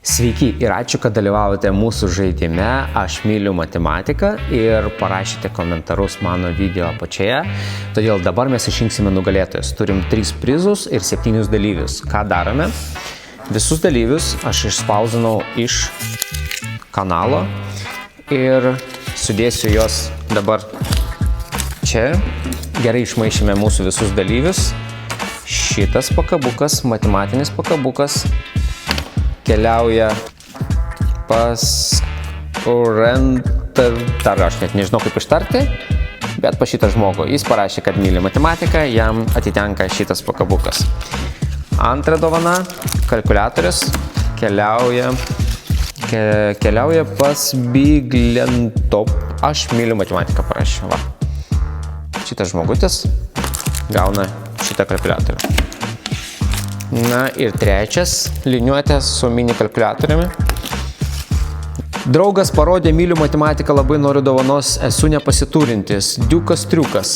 Sveiki ir ačiū, kad dalyvavote mūsų žaidime Aš myliu matematiką ir parašėte komentarus mano video apačioje. Todėl dabar mes išrinksime nugalėtojus. Turim 3 prizus ir 7 dalyvius. Ką darome? Visus dalyvius aš išspausdinau iš kanalo ir sudėsiu juos dabar čia. Gerai išmaišėme mūsų visus dalyvius. Šitas pakabukas, matematinis pakabukas, keliauja pas dar aš net nežinau kaip ištarti, bet pas šitą žmogų. Jis parašė, kad myli matematiką, jam atitenka šitas pakabukas. Antra dovana, kalkuliatorius, keliauja pas Biglentop. Aš myliu matematiką parašė. Va. Šitas žmogutis gauna šitą kalkuliatorių. Na ir trečias, liniuotė su mini kalkuliatoriumi. Draugas parodė, myliu matematiką, labai noriu dovanos, esu nepasiturintis. Diukas triukas.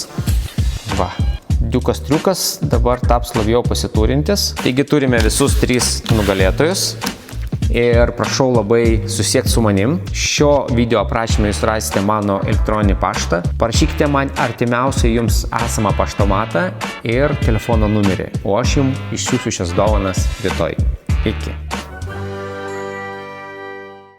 Va, Diukas triukas dabar taps labiau pasiturintis. Taigi turime visus 3 nugalėtojus. Ir prašau labai susiekti su manim. Šio video aprašyme jūs rasite mano elektroninį paštą. Parašykite man artimiausiai jums esamą paštomatą ir telefono numerį. O aš jums išsiųsiu šias dovanas rytoj. Iki.